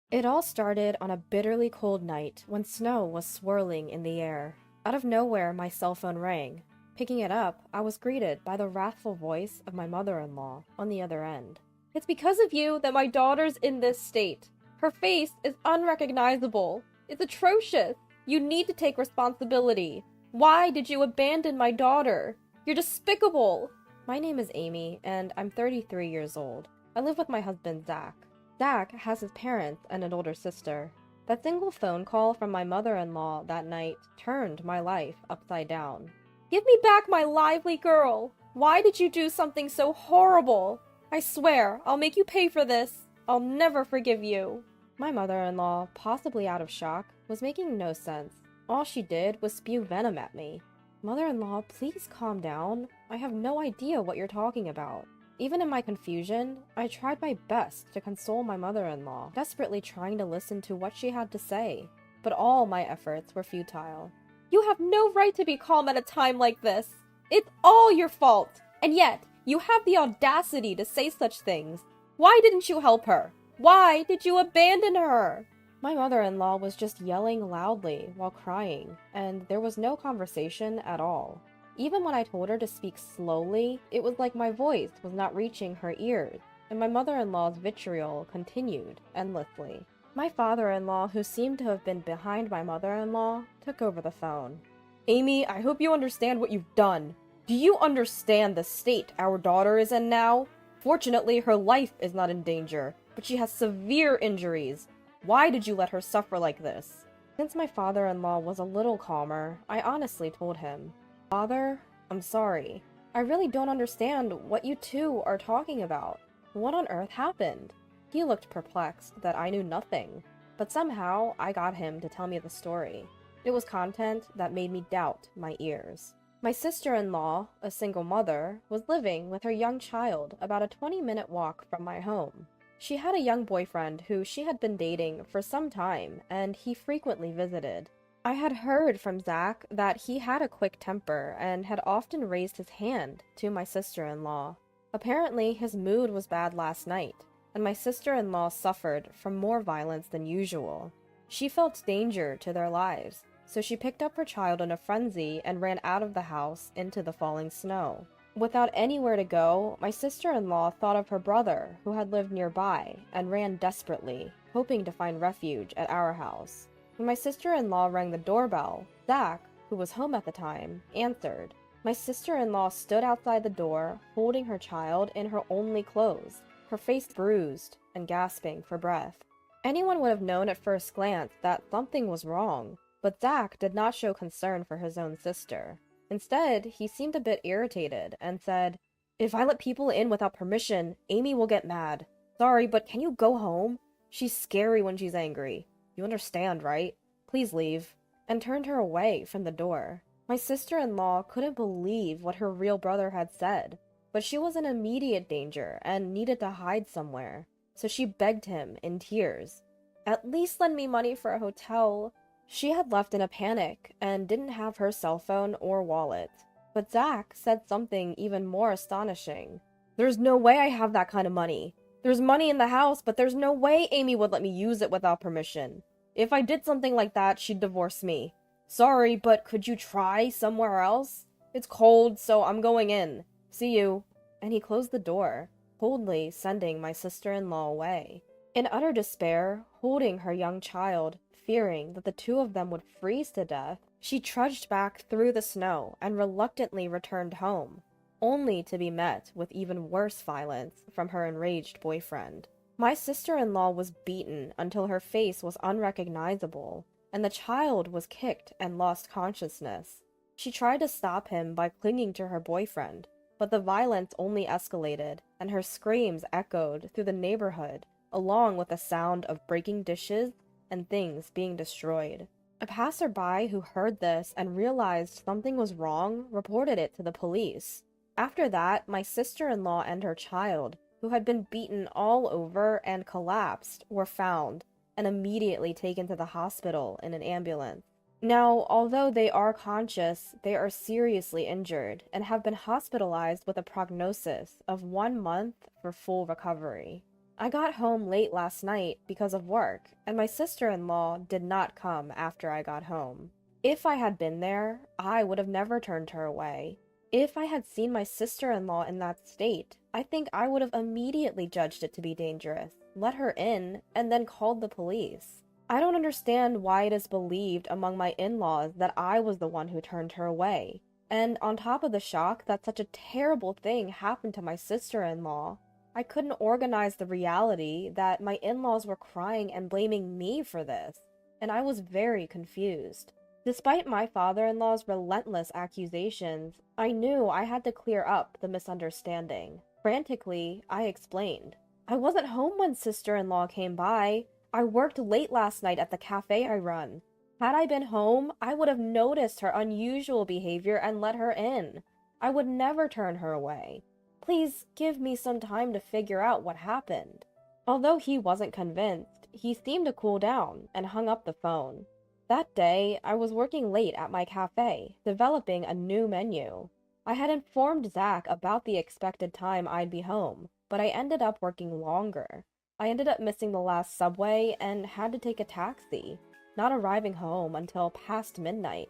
It all started on a bitterly cold night when snow was swirling in the air. Out of nowhere, my cell phone rang. Picking it up, I was greeted by the wrathful voice of my mother-in-law on the other end. "It's because of you that my daughter's in this state. Her face is unrecognizable. It's atrocious. You need to take responsibility. Why did you abandon my daughter? You're despicable." My name is Amy, and I'm 33 years old. I live with my husband, Zach. Zach has his parents and an older sister. That single phone call from my mother-in-law that night turned my life upside down. "Give me back my lively girl! Why did you do something so horrible? I swear, I'll make you pay for this. I'll never forgive you." My mother-in-law, possibly out of shock, was making no sense. All she did was spew venom at me. "Mother-in-law, please calm down. I have no idea what you're talking about." Even in my confusion, I tried my best to console my mother-in-law, desperately trying to listen to what she had to say. But all my efforts were futile. "You have no right to be calm at a time like this. It's all your fault. And yet, you have the audacity to say such things. Why didn't you help her? Why did you abandon her?" My mother-in-law was just yelling loudly while crying, and there was no conversation at all. Even when I told her to speak slowly, it was like my voice was not reaching her ears, and my mother-in-law's vitriol continued endlessly. My father-in-law, who seemed to have been behind my mother-in-law, took over the phone. "Amy, I hope you understand what you've done. Do you understand the state our daughter is in now? Fortunately, her life is not in danger, but she has severe injuries. Why did you let her suffer like this?" Since my father-in-law was a little calmer, I honestly told him, "Father, I'm sorry. I really don't understand what you two are talking about. What on earth happened?" He looked perplexed that I knew nothing, but somehow I got him to tell me the story. It was content that made me doubt my ears. My sister-in-law, a single mother, was living with her young child about a 20-minute walk from my home. She had a young boyfriend who she had been dating for some time, and he frequently visited. I had heard from Zach that he had a quick temper and had often raised his hand to my sister-in-law. Apparently, his mood was bad last night, and my sister-in-law suffered from more violence than usual. She felt danger to their lives, so she picked up her child in a frenzy and ran out of the house into the falling snow. Without anywhere to go, my sister-in-law thought of her brother, who had lived nearby, and ran desperately, hoping to find refuge at our house. When my sister-in-law rang the doorbell, Zach, who was home at the time, answered. My sister-in-law stood outside the door, holding her child in her only clothes, her face bruised and gasping for breath. Anyone would have known at first glance that something was wrong, but Zach did not show concern for his own sister. Instead, he seemed a bit irritated and said, "If I let people in without permission, Amy will get mad. Sorry, but can you go home? She's scary when she's angry. You understand, right? Please leave," and turned her away from the door. My sister-in-law couldn't believe what her real brother had said, but she was in immediate danger and needed to hide somewhere, so she begged him in tears. "At least lend me money for a hotel." She had left in a panic and didn't have her cell phone or wallet. But Zach said something even more astonishing. "There's no way I have that kind of money. There's money in the house, but there's no way Amy would let me use it without permission. If I did something like that, she'd divorce me. Sorry, but could you try somewhere else? It's cold, so I'm going in. See you." And he closed the door, coldly sending my sister-in-law away. In utter despair, holding her young child, fearing that the two of them would freeze to death, she trudged back through the snow and reluctantly returned home, only to be met with even worse violence from her enraged boyfriend. My sister-in-law was beaten until her face was unrecognizable, and the child was kicked and lost consciousness. She tried to stop him by clinging to her boyfriend, but the violence only escalated, and her screams echoed through the neighborhood, along with the sound of breaking dishes and things being destroyed. A passerby who heard this and realized something was wrong reported it to the police. After that, my sister-in-law and her child, who had been beaten all over and collapsed, were found and immediately taken to the hospital in an ambulance. Now, although they are conscious, they are seriously injured and have been hospitalized with a prognosis of 1 month for full recovery. I got home late last night because of work, and my sister-in-law did not come after I got home. If I had been there, I would have never turned her away. If I had seen my sister-in-law in that state, I think I would have immediately judged it to be dangerous, let her in, and then called the police. I don't understand why it is believed among my in-laws that I was the one who turned her away. And on top of the shock that such a terrible thing happened to my sister-in-law, I couldn't organize the reality that my in-laws were crying and blaming me for this, and I was very confused. Despite my father-in-law's relentless accusations, I knew I had to clear up the misunderstanding. Frantically, I explained. I wasn't home when sister-in-law came by. I worked late last night at the cafe I run. Had I been home, I would have noticed her unusual behavior and let her in. I would never turn her away. Please give me some time to figure out what happened. Although he wasn't convinced, he seemed to cool down and hung up the phone. That day, I was working late at my cafe, developing a new menu. I had informed Zach about the expected time I'd be home, but I ended up working longer. I ended up missing the last subway and had to take a taxi, not arriving home until past midnight.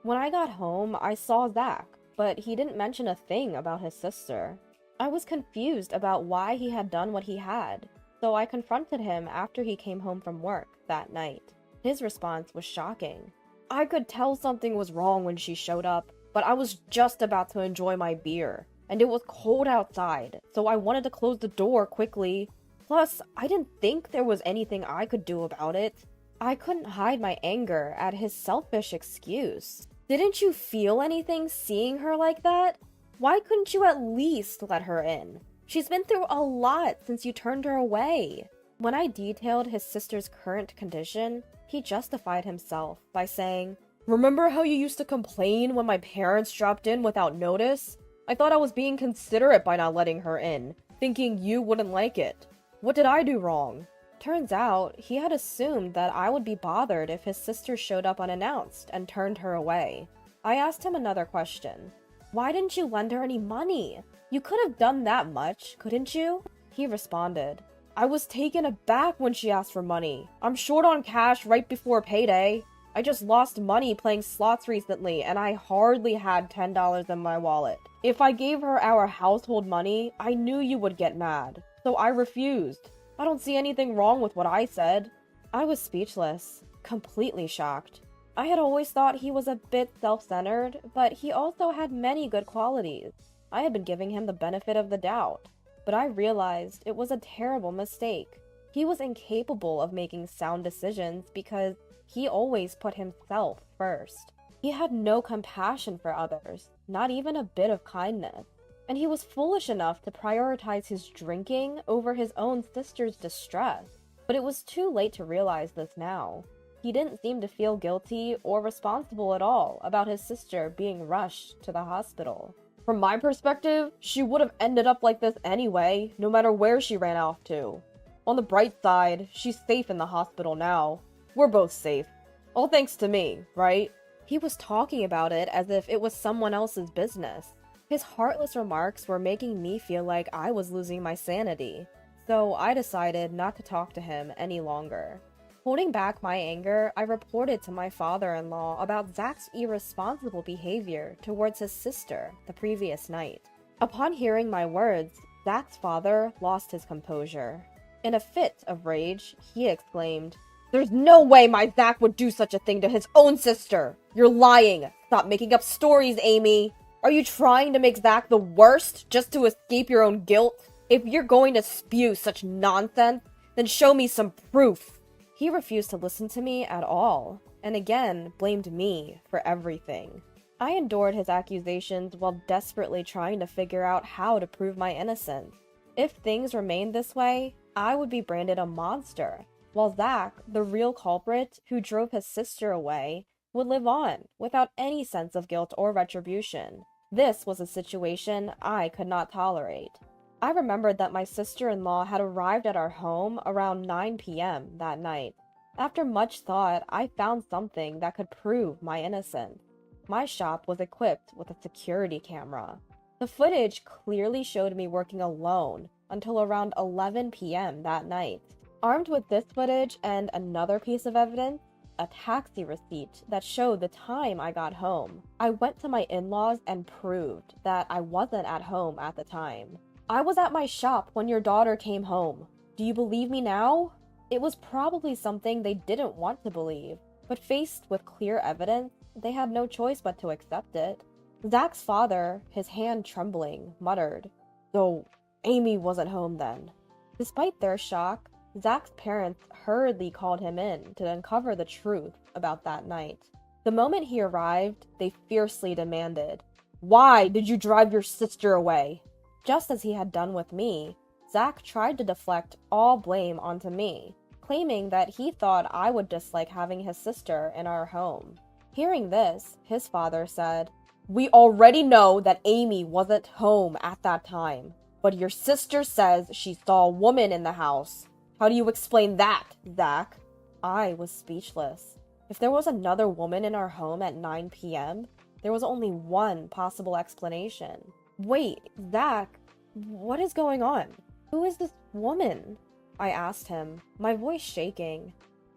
When I got home, I saw Zach, but he didn't mention a thing about his sister. I was confused about why he had done what he had, so I confronted him after he came home from work that night. His response was shocking. I could tell something was wrong when she showed up, but I was just about to enjoy my beer, and it was cold outside, so I wanted to close the door quickly. Plus, I didn't think there was anything I could do about it. I couldn't hide my anger at his selfish excuse. Didn't you feel anything seeing her like that? Why couldn't you at least let her in? She's been through a lot since you turned her away. When I detailed his sister's current condition, he justified himself by saying, "Remember how you used to complain when my parents dropped in without notice? I thought I was being considerate by not letting her in, thinking you wouldn't like it. What did I do wrong?" Turns out, he had assumed that I would be bothered if his sister showed up unannounced and turned her away. I asked him another question. "Why didn't you lend her any money? You could have done that much, couldn't you?" He responded, "I was taken aback when she asked for money. I'm short on cash right before payday. I just lost money playing slots recently and I hardly had $10 in my wallet. If I gave her our household money, I knew you would get mad, so I refused. I don't see anything wrong with what I said." I was speechless, completely shocked. I had always thought he was a bit self-centered, but he also had many good qualities. I had been giving him the benefit of the doubt, but I realized it was a terrible mistake. He was incapable of making sound decisions because he always put himself first. He had no compassion for others, not even a bit of kindness. And he was foolish enough to prioritize his drinking over his own sister's distress. But it was too late to realize this now. He didn't seem to feel guilty or responsible at all about his sister being rushed to the hospital. From my perspective, she would have ended up like this anyway, no matter where she ran off to. On the bright side, she's safe in the hospital now. We're both safe. All thanks to me, right? He was talking about it as if it was someone else's business. His heartless remarks were making me feel like I was losing my sanity, so I decided not to talk to him any longer. Holding back my anger, I reported to my father-in-law about Zach's irresponsible behavior towards his sister the previous night. Upon hearing my words, Zach's father lost his composure. In a fit of rage, he exclaimed, "There's no way my Zach would do such a thing to his own sister! You're lying! Stop making up stories, Amy! Are you trying to make Zach the worst just to escape your own guilt? If you're going to spew such nonsense, then show me some proof." He refused to listen to me at all, and again blamed me for everything. I endured his accusations while desperately trying to figure out how to prove my innocence. If things remained this way, I would be branded a monster, while Zach, the real culprit who drove his sister away, would live on without any sense of guilt or retribution. This was a situation I could not tolerate. I remembered that my sister-in-law had arrived at our home around 9 p.m. that night. After much thought, I found something that could prove my innocence. My shop was equipped with a security camera. The footage clearly showed me working alone until around 11 p.m. that night. Armed with this footage and another piece of evidence, a taxi receipt that showed the time I got home, I went to my in-laws and proved that I wasn't at home at the time. "I was at my shop when your daughter came home. Do you believe me now?" It was probably something they didn't want to believe, but faced with clear evidence, they had no choice but to accept it. Zach's father, his hand trembling, muttered, "So, Amy wasn't home then." Despite their shock, Zach's parents hurriedly called him in to uncover the truth about that night. The moment he arrived, they fiercely demanded, "Why did you drive your sister away?" Just as he had done with me, Zach tried to deflect all blame onto me, claiming that he thought I would dislike having his sister in our home. Hearing this, his father said, "We already know that Amy wasn't home at that time, but your sister says she saw a woman in the house. How do you explain that, Zach?" I was speechless. If there was another woman in our home at 9 p.m., there was only one possible explanation. "Wait, Zach, what is going on? Who is this woman?" I asked him, my voice shaking.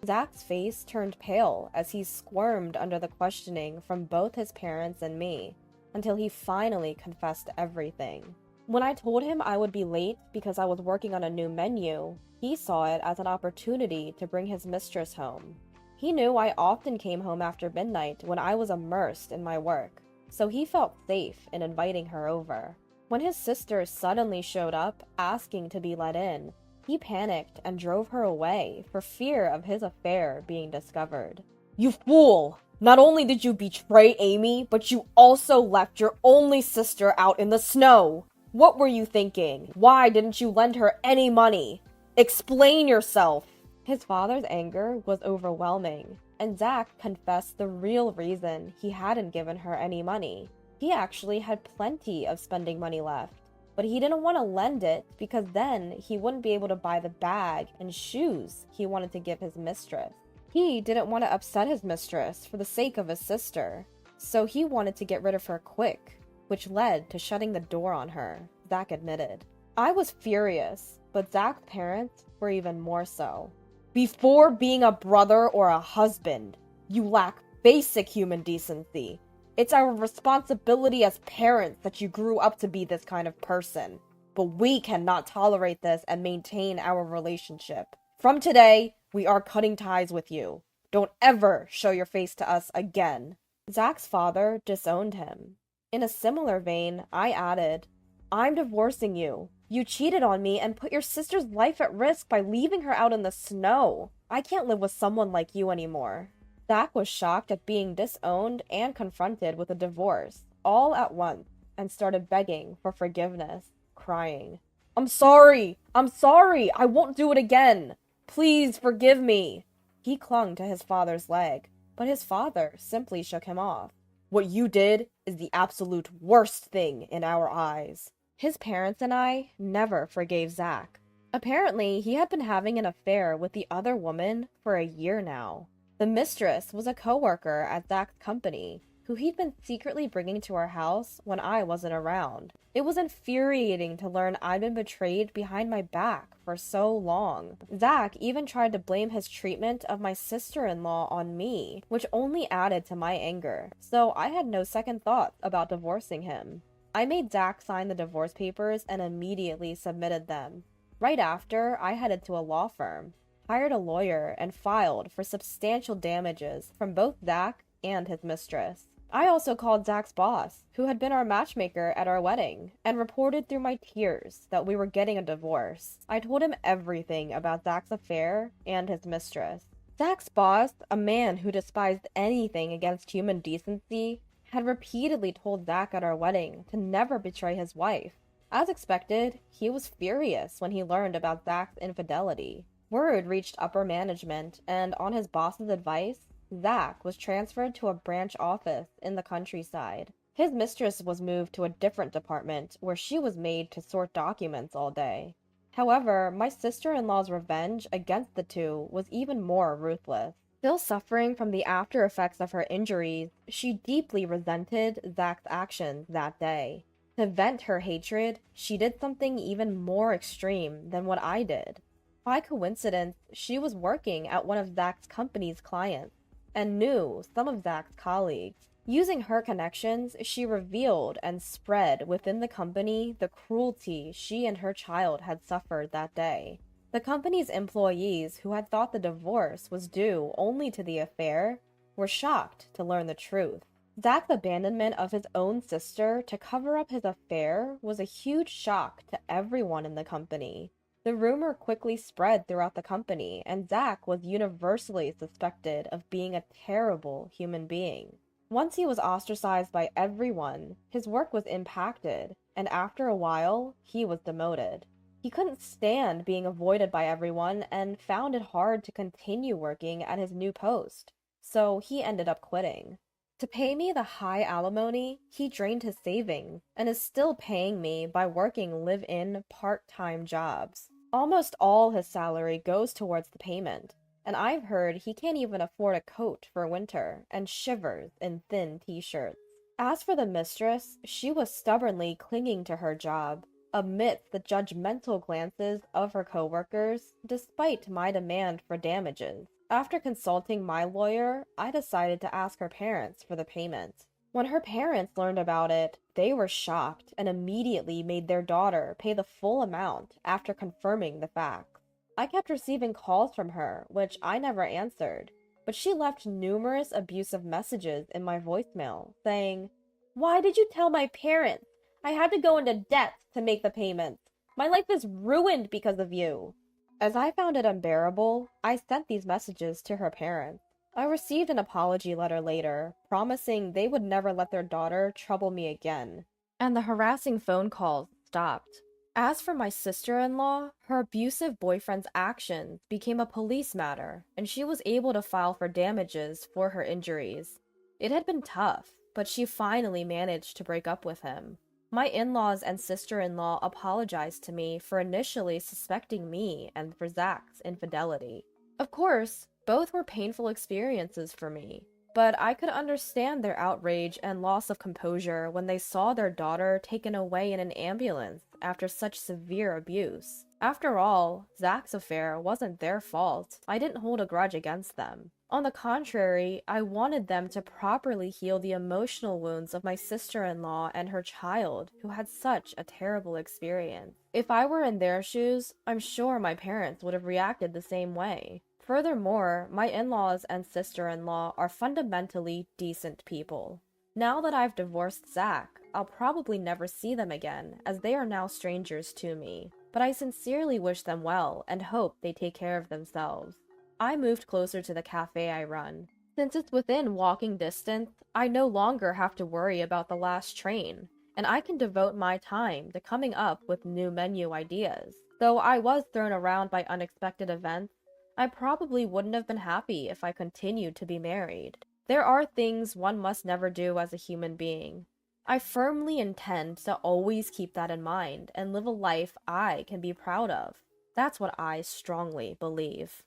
Zach's face turned pale as he squirmed under the questioning from both his parents and me, until he finally confessed everything. When I told him I would be late because I was working on a new menu, he saw it as an opportunity to bring his mistress home. He knew I often came home after midnight when I was immersed in my work, so he felt safe in inviting her over. When his sister suddenly showed up, asking to be let in, he panicked and drove her away for fear of his affair being discovered. "You fool! Not only did you betray Amy, but you also left your only sister out in the snow! What were you thinking? Why didn't you lend her any money? Explain yourself!" His father's anger was overwhelming, and Zach confessed the real reason he hadn't given her any money. He actually had plenty of spending money left, but he didn't want to lend it because then he wouldn't be able to buy the bag and shoes he wanted to give his mistress. He didn't want to upset his mistress for the sake of his sister, so he wanted to get rid of her quick, which led to shutting the door on her, Zach admitted. I was furious, but Zach's parents were even more so. "Before being a brother or a husband, you lack basic human decency. It's our responsibility as parents that you grew up to be this kind of person. But we cannot tolerate this and maintain our relationship. From today, we are cutting ties with you. Don't ever show your face to us again." Zach's father disowned him. In a similar vein, I added, "I'm divorcing you. You cheated on me and put your sister's life at risk by leaving her out in the snow. I can't live with someone like you anymore." Zach was shocked at being disowned and confronted with a divorce, all at once, and started begging for forgiveness, crying, I'm sorry! I won't do it again! Please forgive me!" He clung to his father's leg, but his father simply shook him off. "What you did is the absolute worst thing in our eyes." His parents and I never forgave Zach. Apparently, he had been having an affair with the other woman for a year now. The mistress was a coworker at Zach's company, who he'd been secretly bringing to our house when I wasn't around. It was infuriating to learn I'd been betrayed behind my back for so long. Zach even tried to blame his treatment of my sister-in-law on me, which only added to my anger, so I had no second thoughts about divorcing him. I made Zach sign the divorce papers and immediately submitted them. Right after, I headed to a law firm, hired a lawyer, and filed for substantial damages from both Zach and his mistress. I also called Zach's boss, who had been our matchmaker at our wedding, and reported through my tears that we were getting a divorce. I told him everything about Zach's affair and his mistress. Zach's boss, a man who despised anything against human decency, had repeatedly told Zach at our wedding to never betray his wife. As expected, he was furious when he learned about Zach's infidelity. Word reached upper management, and on his boss's advice, Zach was transferred to a branch office in the countryside. His mistress was moved to a different department where she was made to sort documents all day. However, my sister-in-law's revenge against the two was even more ruthless. Still suffering from the after effects of her injuries, she deeply resented Zach's actions that day. To vent her hatred, she did something even more extreme than what I did. By coincidence, she was working at one of Zach's company's clients and knew some of Zach's colleagues. Using her connections, she revealed and spread within the company the cruelty she and her child had suffered that day. The company's employees, who had thought the divorce was due only to the affair, were shocked to learn the truth. Zach's abandonment of his own sister to cover up his affair was a huge shock to everyone in the company. The rumor quickly spread throughout the company, and Zach was universally suspected of being a terrible human being. Once he was ostracized by everyone, his work was impacted, and after a while, he was demoted. He couldn't stand being avoided by everyone and found it hard to continue working at his new post, so he ended up quitting. To pay me the high alimony, he drained his savings and is still paying me by working live-in part-time jobs. Almost all his salary goes towards the payment, and I've heard he can't even afford a coat for winter and shivers in thin t-shirts. As for the mistress, she was stubbornly clinging to her job, amidst the judgmental glances of her coworkers, despite my demand for damages. After consulting my lawyer, I decided to ask her parents for the payment. When her parents learned about it, they were shocked and immediately made their daughter pay the full amount after confirming the facts. I kept receiving calls from her, which I never answered, but she left numerous abusive messages in my voicemail, saying, "Why did you tell my parents? I had to go into debt to make the payments. My life is ruined because of you." As I found it unbearable, I sent these messages to her parents. I received an apology letter later, promising they would never let their daughter trouble me again, and the harassing phone calls stopped. As for my sister-in-law, her abusive boyfriend's actions became a police matter, and she was able to file for damages for her injuries. It had been tough, but she finally managed to break up with him. My in-laws and sister-in-law apologized to me for initially suspecting me and for Zach's infidelity. Of course, both were painful experiences for me, but I could understand their outrage and loss of composure when they saw their daughter taken away in an ambulance after such severe abuse. After all, Zach's affair wasn't their fault. I didn't hold a grudge against them. On the contrary, I wanted them to properly heal the emotional wounds of my sister-in-law and her child, who had such a terrible experience. If I were in their shoes, I'm sure my parents would have reacted the same way. Furthermore, my in-laws and sister-in-law are fundamentally decent people. Now that I've divorced Zach, I'll probably never see them again, as they are now strangers to me. But I sincerely wish them well and hope they take care of themselves. I moved closer to the cafe I run. Since it's within walking distance, I no longer have to worry about the last train, and I can devote my time to coming up with new menu ideas. Though I was thrown around by unexpected events, I probably wouldn't have been happy if I continued to be married. There are things one must never do as a human being. I firmly intend to always keep that in mind and live a life I can be proud of. That's what I strongly believe.